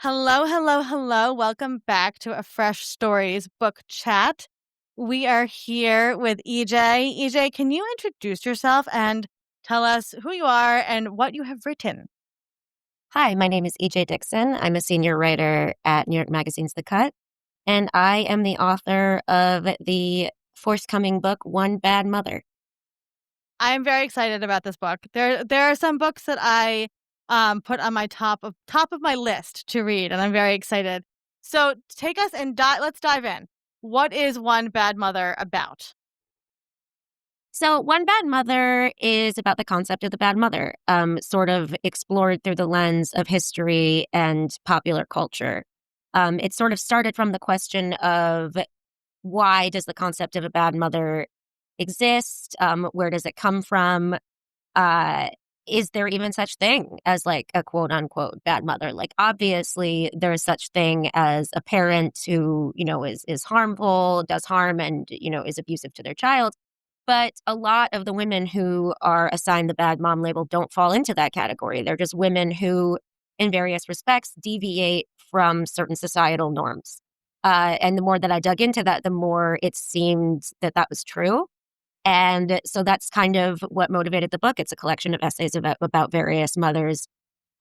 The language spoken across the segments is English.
Hello, hello, hello. Welcome back to a Fresh Stories book chat. We are here with EJ. EJ, can you introduce yourself and tell us who you are and what you have written? Hi, my name is EJ Dixon. I'm a senior writer at New York Magazine's The Cut, and I am the author of the forthcoming book, One Bad Mother. I am very excited about this book. There are some books that I put on my top of my list to read, and I'm very excited. So take us and let's dive in. What is One Bad Mother about? So, One Bad Mother is about the concept of the bad mother, sort of explored through the lens of history and popular culture. It sort of started from the question of why does the concept of a bad mother exist? Where does it come from? uh is there even such thing as like a quote unquote bad mother? Like obviously there is such thing as a parent who, is harmful, does harm, and is abusive to their child. But a lot of the women who are assigned the bad mom label don't fall into that category. They're just women who in various respects deviate from certain societal norms. And the more that I dug into that, the more it seemed that that was true. And so that's kind of what motivated the book. It's a collection of essays about various mothers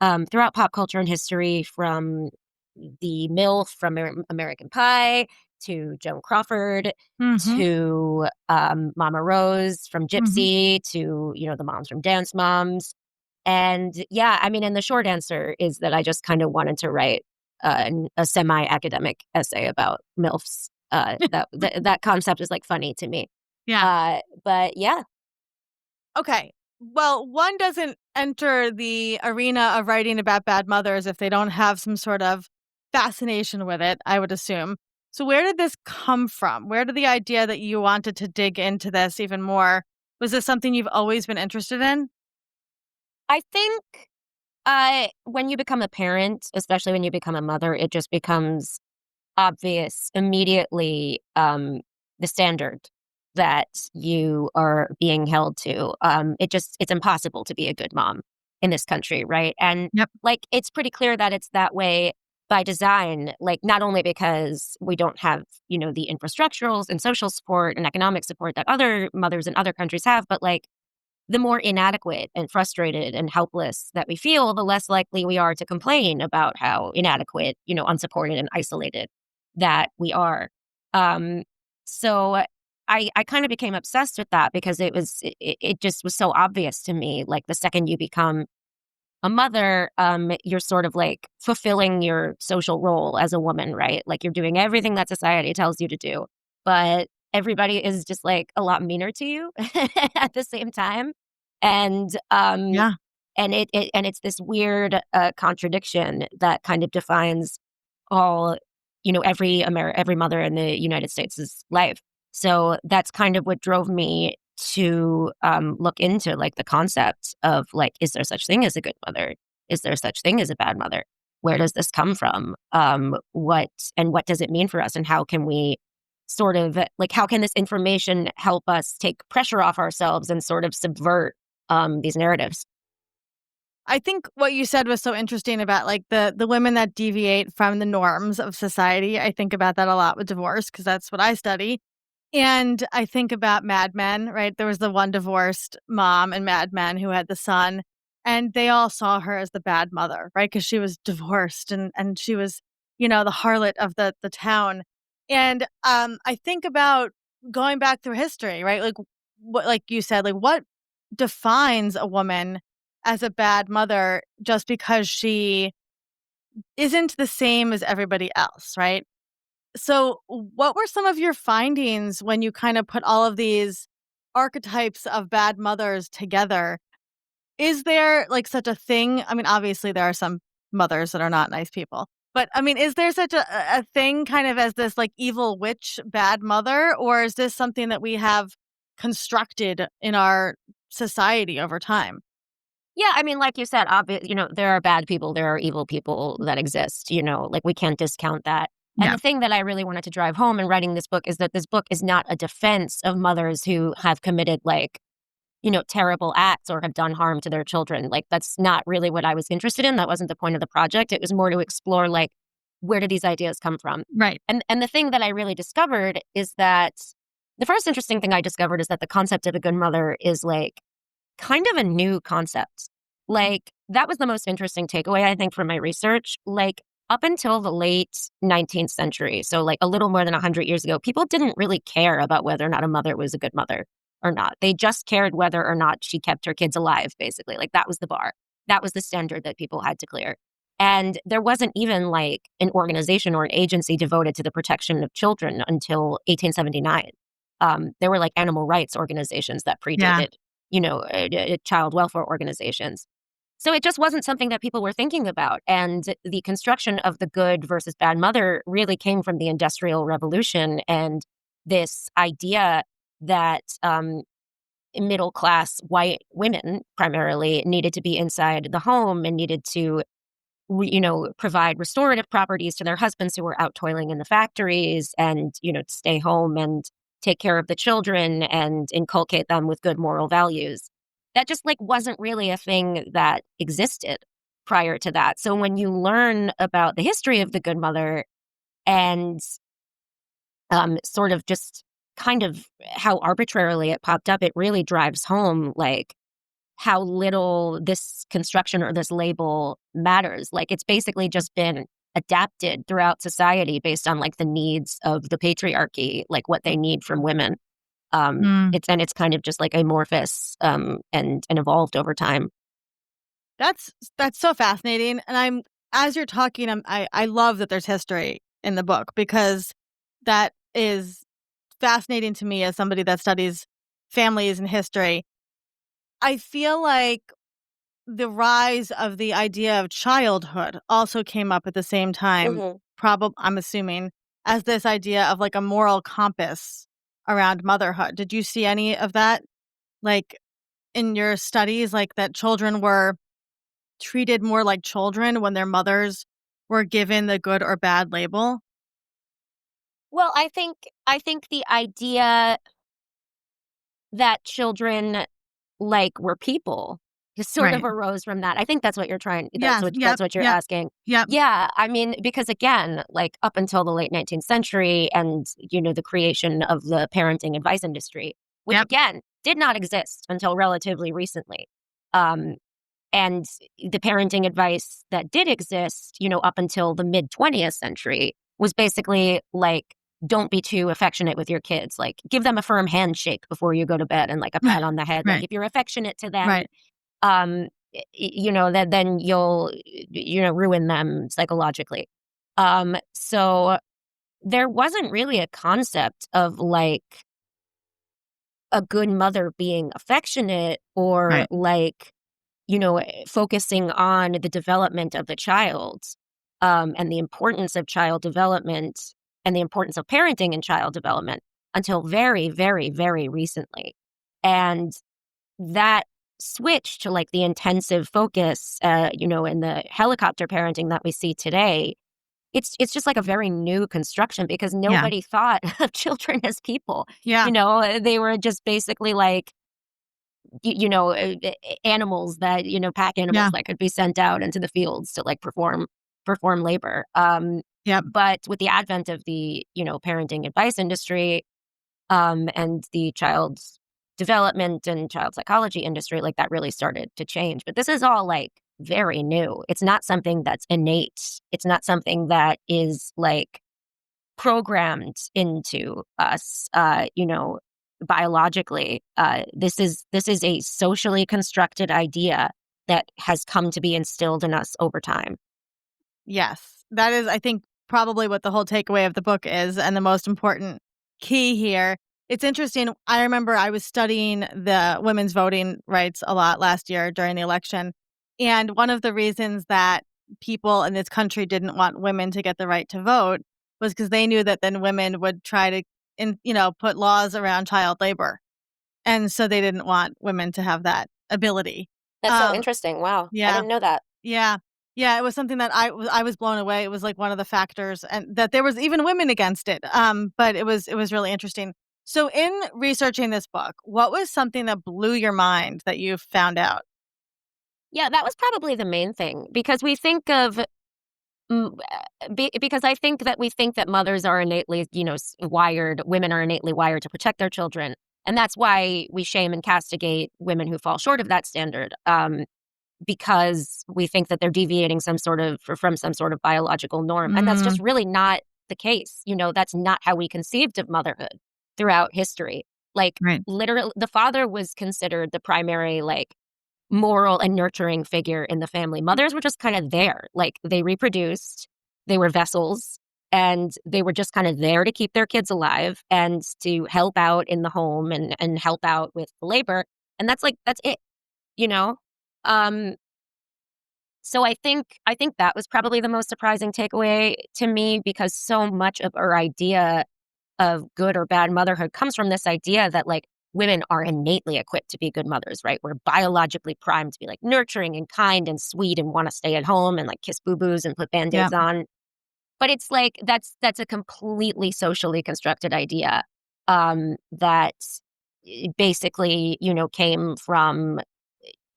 throughout pop culture and history, from the MILF from American Pie to Joan Crawford Mm-hmm. to Mama Rose from Mm-hmm. Gypsy to, the moms from Dance Moms. And yeah, I mean, and the short answer is that I just kind of wanted to write a semi-academic essay about MILFs. That concept is like funny to me. Yeah. But yeah, Okay. Well, one doesn't enter the arena of writing about bad mothers if they don't have some sort of fascination with it, I would assume. So, where did this come from? Where did the idea that you wanted to dig into this even more? Was this something you've always been interested in? I think when you become a parent, especially when you become a mother, it just becomes obvious immediately, the standard that you are being held to. It's impossible to be a good mom in this country, right? And Yep. like, it's pretty clear that it's that way by design, like, not only because we don't have, the infrastructurals and social support and economic support that other mothers in other countries have, but like, the more inadequate and frustrated and helpless that we feel, the less likely we are to complain about how inadequate, unsupported and isolated that we are. Um, so I kind of became obsessed with that because it just was so obvious to me. Like the second you become a mother, you're sort of like fulfilling your social role as a woman, right? Like you're doing everything that society tells you to do, but everybody is just like a lot meaner to you at the same time. And Yeah. and it's this weird contradiction that kind of defines all, every mother in the United States' life. So that's kind of what drove me to look into like the concept of like, is there such thing as a good mother? Is there such thing as a bad mother? Where does this come from? What does it mean for us? And how can we sort of like, how can this information help us take pressure off ourselves and sort of subvert these narratives? I think what you said was so interesting about like the women that deviate from the norms of society. I think about that a lot with divorce because that's what I study. And I think about Mad Men, right? There was the one divorced mom in Mad Men who had the son, and they all saw her as the bad mother, right? Because she was divorced and she was, the harlot of the town. And I think about going back through history, right? Like what, like you said, like what defines a woman as a bad mother just because she isn't the same as everybody else, right? So, what were some of your findings when you kind of put all of these archetypes of bad mothers together? Is there like such a thing? I mean, obviously, there are some mothers that are not nice people, but I mean, is there such a thing kind of as this like evil witch bad mother, or is this something that we have constructed in our society over time? Yeah, I mean, like you said, there are bad people, there are evil people that exist, like we can't discount that. And Yeah. the thing that I really wanted to drive home in writing this book is that this book is not a defense of mothers who have committed like terrible acts or have done harm to their children. Like, that's not really what I was interested in. That wasn't the point of the project. It was more to explore, like, where do these ideas come from? Right. And the thing that I really discovered is that the first interesting thing I discovered is that the concept of a good mother is like kind of a new concept. Like, that was the most interesting takeaway, I think, from my research. Like, up until the late 19th century, so like a little more than 100 years ago, people didn't really care about whether or not a mother was a good mother or not. They just cared whether or not she kept her kids alive, basically. Like, that was the bar. That was the standard that people had to clear. And there wasn't even like an organization or an agency devoted to the protection of children until 1879. There were like animal rights organizations that Yeah. predated, child welfare organizations. So it just wasn't something that people were thinking about. And the construction of the good versus bad mother really came from the Industrial Revolution and this idea that middle class white women primarily needed to be inside the home and needed to provide restorative properties to their husbands who were out toiling in the factories and, stay home and take care of the children and inculcate them with good moral values. That just like wasn't really a thing that existed prior to that. So when you learn about the history of the good mother and sort of just kind of how arbitrarily it popped up, it really drives home like how little this construction or this label matters. Like, it's basically just been adapted throughout society based on like the needs of the patriarchy, like what they need from women. Mm. It's kind of just like amorphous and evolved over time. That's that's so fascinating, and I'm as you're talking, I love that there's history in the book because that is fascinating to me as somebody that studies families and history. I feel like the rise of the idea of childhood also came up at the same time, Hmm. I'm assuming, as this idea of, like, a moral compass around motherhood. Did you see any of that, like, in your studies, like, that children were treated more like children when their mothers were given the good or bad label? Well, I think the idea that children like were people just sort of Right. arose from that. I think that's what you're trying Yes. that's Yep. what you're Yep. asking. Yep. Yeah, I mean, because again, like up until the late 19th century and, the creation of the parenting advice industry, which Yep. again did not exist until relatively recently. Um, and the parenting advice that did exist, up until the mid 20th century was basically like, don't be too affectionate with your kids. Like, give them a firm handshake before you go to bed and like a pat on the head. Like, Right. if you're affectionate to them, Right. that then you'll, ruin them psychologically. So there wasn't really a concept of like a good mother being affectionate or Right. like focusing on the development of the child, and the importance of child development and the importance of parenting in child development until very, very, very recently. And that switch to like the intensive focus, in the helicopter parenting that we see today, it's just like a very new construction because Yeah. nobody thought of children as people. Yeah. They were just basically like animals that, pack animals Yeah. that could be sent out into the fields to like perform labor. Yep. But with the advent of the, parenting advice industry, and the child development and child psychology industry, like that really started to change. But this is all like very new. It's not something that's innate. It's not something that is like programmed into us, biologically. This is a socially constructed idea that has come to be instilled in us over time. Yes. That is, I think, probably what the whole takeaway of the book is and the most important key here. It's interesting. I remember I was studying the women's voting rights a lot last year during the election. And one of the reasons that people in this country didn't want women to get the right to vote was because they knew that then women would try to, put laws around child labor. And so they didn't want women to have that ability. That's so Um, interesting. Wow. I yeah. didn't know that. Yeah. Yeah, it was something that I was blown away. It was, like, one of the factors and that there was even women against it, but it was really interesting. So, in researching this book, what was something that blew your mind that you found out? Yeah, that was probably the main thing because we think of because I think that we think that mothers are innately, wired, women are innately wired to protect their children. And that's why we shame and castigate women who fall short of that standard. Because we think that they're deviating from some sort of biological norm. And that's just Mm, really not the case. That's not how we conceived of motherhood throughout history. Like, right. literally, the father was considered the primary, like, moral and nurturing figure in the family. Mothers were just kind of there. Like, they reproduced, they were vessels, and they were just kind of there to keep their kids alive and to help out in the home and help out with labor. And that's it, you know? Um, so I think that was probably the most surprising takeaway to me because so much of our idea of good or bad motherhood comes from this idea that like women are innately equipped to be good mothers, right? We're biologically primed to be like nurturing and kind and sweet and want to stay at home and like kiss boo-boos and put Yeah. band-aids on. But it's like that's a completely socially constructed idea that basically, came from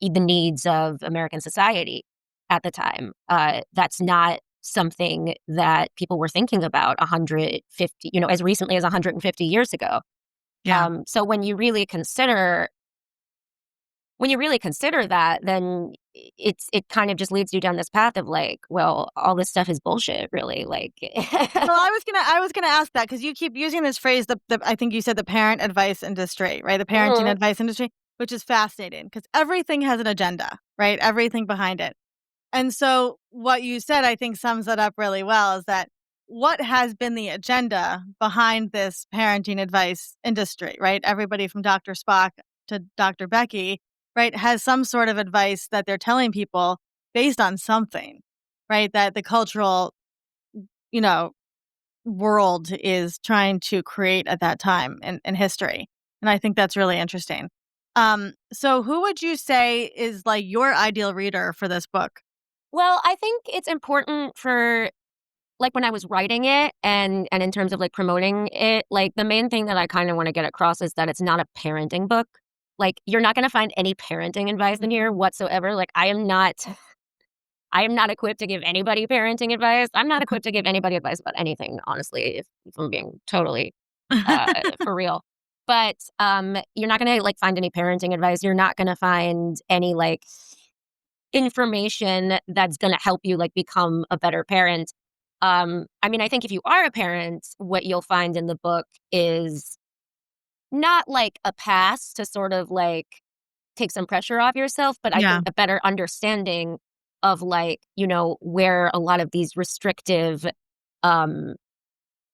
the needs of American society at the time. That's not something that people were thinking about 150, as recently as 150 years ago. Yeah. So when you really consider that, then it kind of just leads you down this path of like, well, all this stuff is bullshit, really. Like, Well, I was gonna ask that because you keep using this phrase, the I think you said the parent advice industry, right? The parenting mhm, advice industry, which is fascinating because everything has an agenda, right? Everything behind it. And so what you said, I think, sums it up really well is that what has been the agenda behind this parenting advice industry, right? Everybody from Dr. Spock to Dr. Becky, right, has some sort of advice that they're telling people based on something, right? That the cultural, you know, world is trying to create at that time in history. And I think that's really interesting. So who would you say is like your ideal reader for this book? well, I think it's important for like when I was writing it and in terms of like promoting it, like the main thing that I kind of want to get across is that it's not a parenting book. Like you're not going to find any parenting advice in here whatsoever. Like I am not equipped to give anybody parenting advice. I'm not equipped to give anybody advice about anything, honestly, if I'm being totally for real. But you're not going to like find any parenting advice. You're not going to find any like information that's going to help you like become a better parent. I mean, I think if you are a parent, what you'll find in the book is not like a pass to sort of like take some pressure off yourself, but I Yeah. think a better understanding of like, where a lot of these restrictive um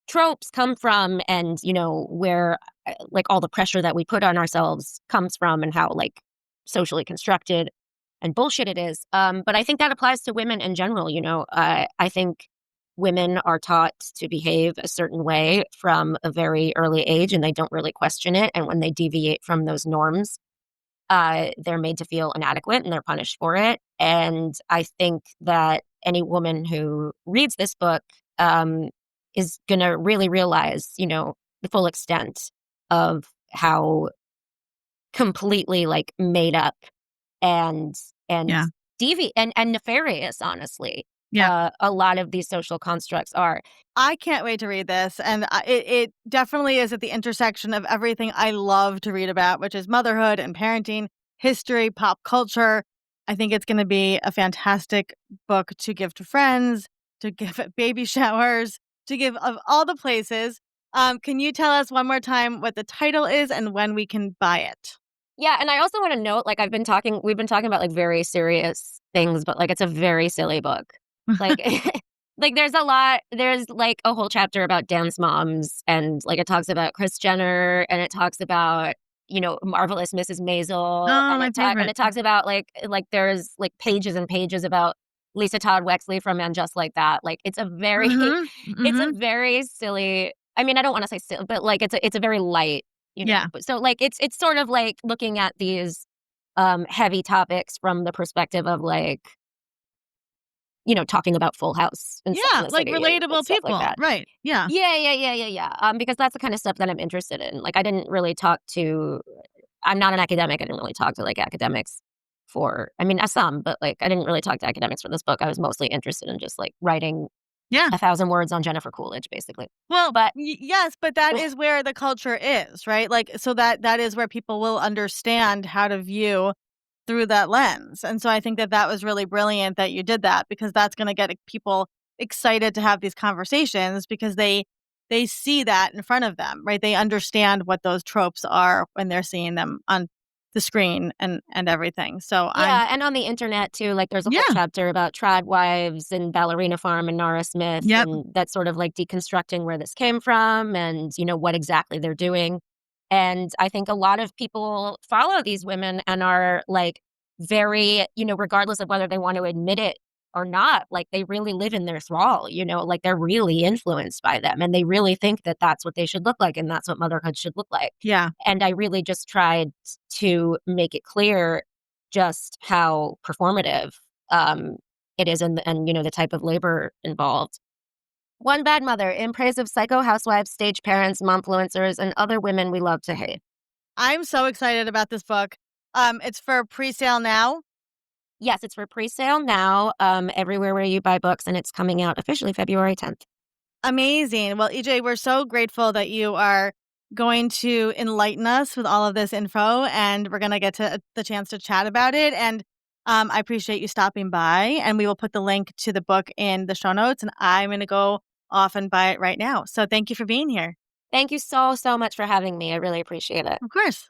tropes come from and, where like all the pressure that we put on ourselves comes from and how like socially constructed and bullshit it is. But I think that applies to women in general, I think women are taught to behave a certain way from a very early age and they don't really question it. And when they deviate from those norms, they're made to feel inadequate and they're punished for it. And I think that any woman who reads this book is going to really realize, the full extent of how completely like made up and and Yeah. and nefarious, honestly, Yeah. a lot of these social constructs are. I can't wait to read this, and it definitely is at the intersection of everything I love to read about, which is motherhood and parenting, history, pop culture. I think it's gonna be a fantastic book to give to friends, to give at baby showers, to give of all the places. Can you tell us one more time what the title is and when we can buy it? Yeah, and I also want to note, like, we've been talking about like very serious things, but like it's a very silly book. Like, like there's like a whole chapter about dance moms, and like it talks about Kris Jenner, and it talks about marvelous Mrs. Maisel, Oh, and my and favorite. it talks about like there's like pages and pages about Lisa Todd Wexley from And Just Like That. Like, it's a very Mhm, it's a mhm. very silly. I mean, I don't want to say silly, but like it's a very light. Yeah. But so like it's sort of like looking at these heavy topics from the perspective of like, talking about Full House and Sex and Yeah, the like City and relatable stuff like people, that. right, yeah. Yeah, yeah, yeah, yeah, yeah. Because that's the kind of stuff that I'm interested in. Like, I didn't really talk to. I'm not an academic. I didn't really talk to like academics for. I mean, some, but like, I didn't really talk to academics for this book. I was mostly interested in just like writing Yeah. 1,000 words on Jennifer Coolidge, basically. Well, But yes, but that is where the culture is, right? Like, so that is where people will understand how to view through that lens. And so I think that that was really brilliant that you did that because that's going to get people excited to have these conversations because they see that in front of them, right? They understand what those tropes are when they're seeing them on the screen and everything. So I'm yeah, and on the internet too, like there's a whole yeah. chapter about Trad Wives and Ballerina Farm and Nara Smith, Yep. and that's sort of like deconstructing where this came from and, what exactly they're doing. And I think a lot of people follow these women and are like very, regardless of whether they want to admit it or not, like they really live in their thrall, like they're really influenced by them and they really think that that's what they should look like and that's what motherhood should look like. Yeah. And I really just tried to make it clear just how performative um, it is and the type of labor involved. One Bad Mother in praise of psycho housewives, stage parents, momfluencers, and other women we love to hate. I'm so excited about this book. It's for pre-sale now. Yes, it's for pre-sale now, everywhere where you buy books, and it's coming out officially February 10th. Amazing. Well, EJ, we're so grateful that you are going to enlighten us with all of this info, and we're going to get to the chance to chat about it. And I appreciate you stopping by, and we will put the link to the book in the show notes. And I'm going to go off and buy it right now. So thank you for being here. Thank you so, so much for having me. I really appreciate it. Of course.